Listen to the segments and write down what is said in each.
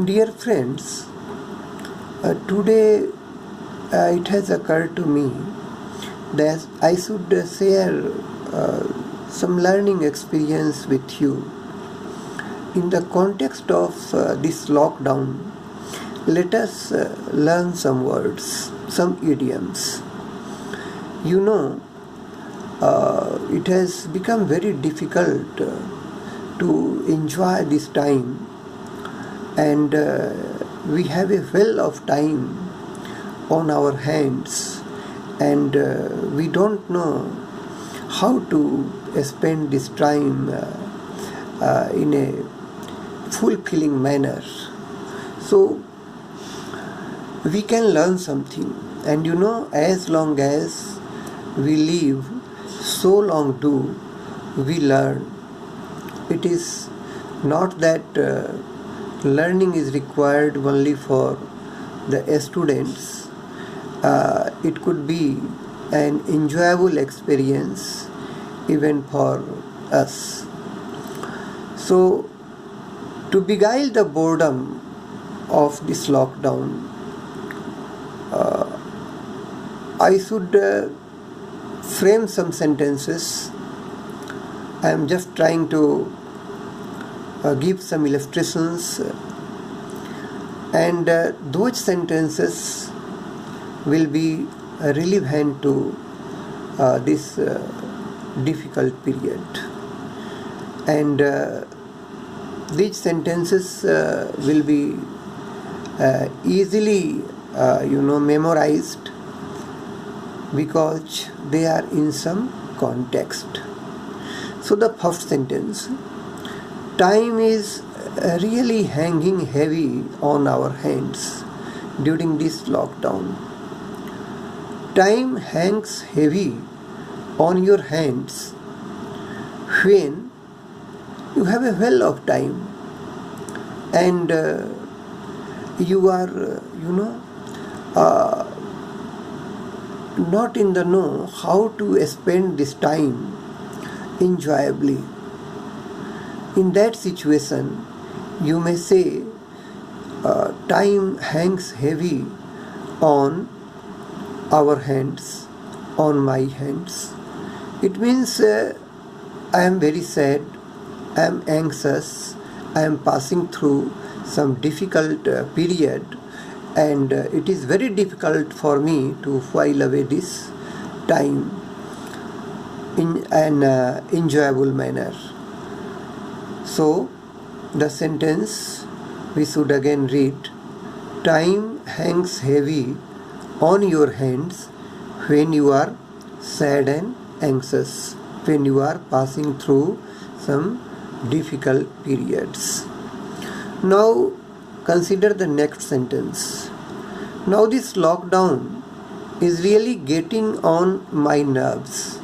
Dear friends, today it has occurred to me that I should share some learning experience with you. In the context of this lockdown, let us learn some words, some idioms. You know, it has become very difficult to enjoy this time, and we have a well of time on our hands, and we don't know how to spend this time in a fulfilling manner. So we can learn something, and you know, as long as we live, so long do we learn. It is not that learning is required only for the students. It could be an enjoyable experience even for us. So, to beguile the boredom of this lockdown, I should frame some sentences. I am just trying to give some illustrations, and those sentences will be relevant to this difficult period, and these sentences will be easily memorized because they are in some context. So the first sentence: time is really hanging heavy on our hands during this lockdown. Time hangs heavy on your hands when you have a well of time, and you are not in the know how to spend this time enjoyably. In that situation, you may say, time hangs heavy on our hands, on my hands. It means I am very sad, I am anxious, I am passing through some difficult period, and it is very difficult for me to while away this time in an enjoyable manner. So, the sentence we should again read: time hangs heavy on your hands when you are sad and anxious, when you are passing through some difficult periods. Now, consider the next sentence. Now, this lockdown is really getting on my nerves.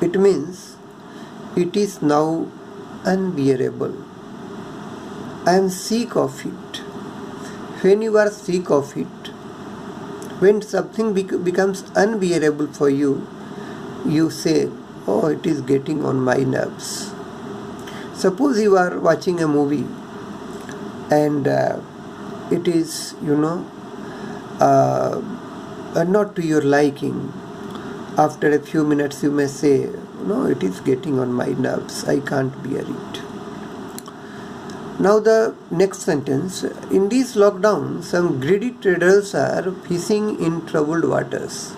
It means it is now unbearable. I am sick of it. When you are sick of it, when something becomes unbearable for you, you say, oh, it is getting on my nerves. Suppose you are watching a movie, and it is, not to your liking. After a few minutes, you may say, no, it is getting on my nerves. I can't bear it. Now the next sentence: in this lockdown, some greedy traders are fishing in troubled waters.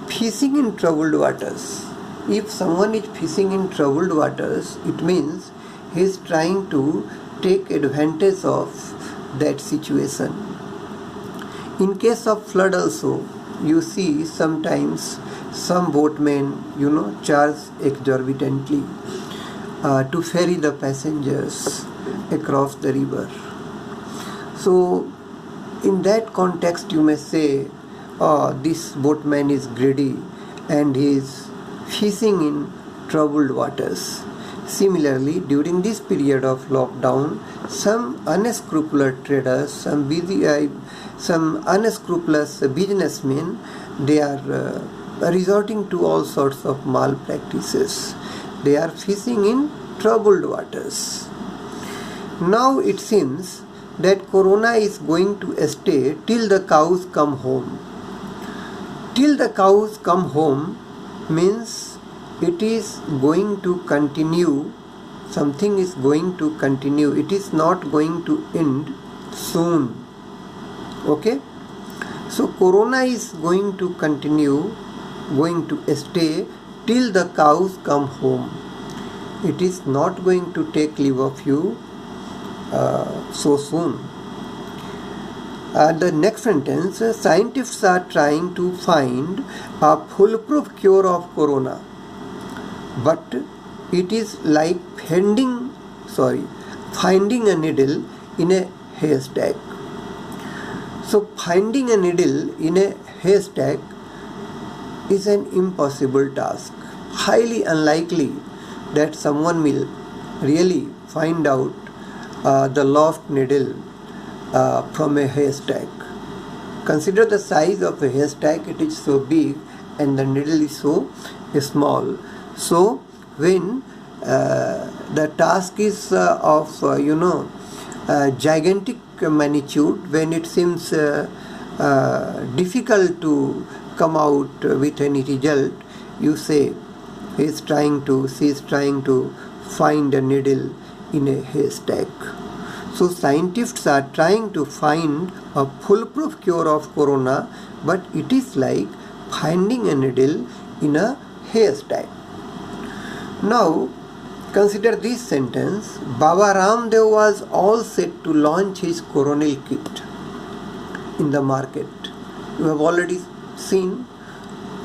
Fishing in troubled waters. If someone is fishing in troubled waters, it means he is trying to take advantage of that situation. In case of flood also, you see sometimes some boatmen, charge exorbitantly to ferry the passengers across the river. So, in that context, you may say, oh, this boatman is greedy and he is fishing in troubled waters. Similarly, during this period of lockdown, some unscrupulous traders, some unscrupulous businessmen, they are resorting to all sorts of malpractices. They are fishing in troubled waters. Now it seems that corona is going to stay till the cows come home. Till the cows come home means it is going to continue, something is going to continue, it is not going to end soon. Okay? So corona is going to continue, going to stay till the cows come home. It is not going to take leave of you so soon. The next sentence, scientists are trying to find a foolproof cure of corona, but it is like finding a needle in a haystack. So finding a needle in a haystack is an impossible task. Highly unlikely that someone will really find out the lost needle from a haystack. Consider the size of a haystack, it is so big and the needle is so small. So when the task is of gigantic magnitude, when it seems difficult to come out with any result, you say she is trying to find a needle in a haystack. So scientists are trying to find a foolproof cure of corona, but it is like finding a needle in a haystack. Now consider this sentence, Baba Ramdev was all set to launch his coronal kit in the market. You have already seen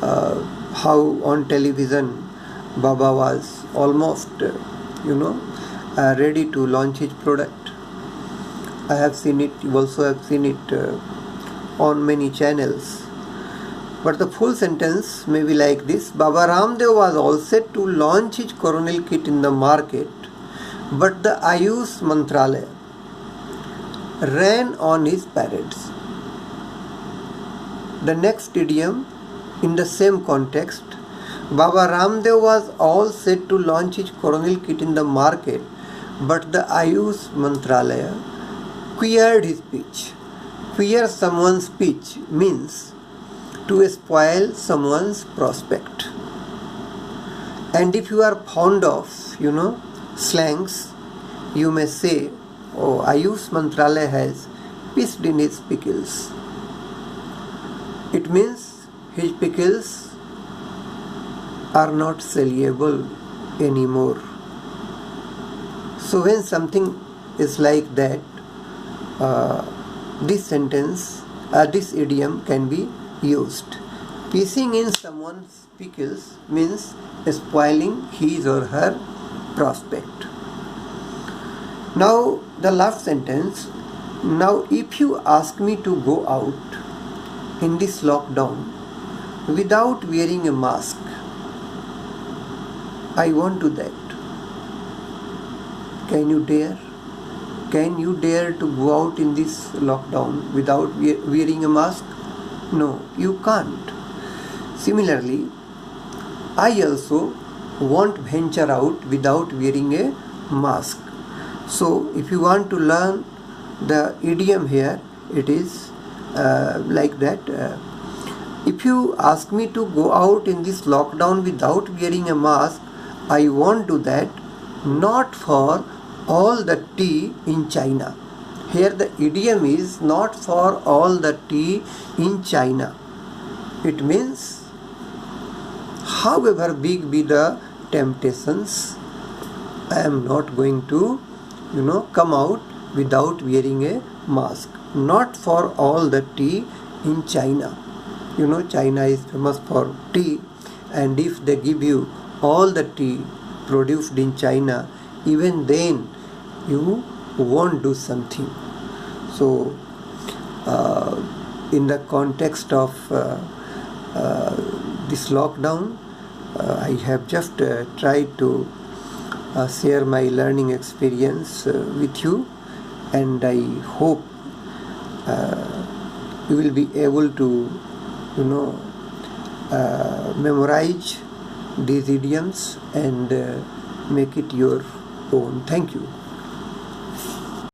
how on television Baba was almost ready to launch his product. I have seen it, you also have seen it on many channels. But the full sentence may be like this, Baba Ramdev was all set to launch his coronal kit in the market, but the Ayush Mantralaya ran on his parades. The next idiom in the same context, Baba Ramdev was all set to launch his coronal kit in the market, but the Ayush Mantralaya queered his speech. Queer someone's speech means to spoil someone's prospect. And if you are fond of, slangs, you may say, oh, Ayush Mantralaya has pissed in his pickles. It means his pickles are not saleable anymore. So when something is like that, this idiom can be used. Pissing in someone's pickles means spoiling his or her prospect. Now the last sentence. Now if you ask me to go out in this lockdown without wearing a mask, I won't do that. Can you dare? Can you dare to go out in this lockdown without wearing a mask? No, you can't. Similarly, I also won't venture out without wearing a mask. So, if you want to learn the idiom here, it is like that. If you ask me to go out in this lockdown without wearing a mask, I won't do that, not for all the tea in China. Here the idiom is not for all the tea in China. It means however big be the temptations, I am not going to come out without wearing a mask. Not for all the tea in China. China is famous for tea, and if they give you all the tea produced in China, even then you won't do something. So in the context of this lockdown, I have just tried to share my learning experience with you, and I hope you will be able to memorize these idioms and make it your own. Thank you.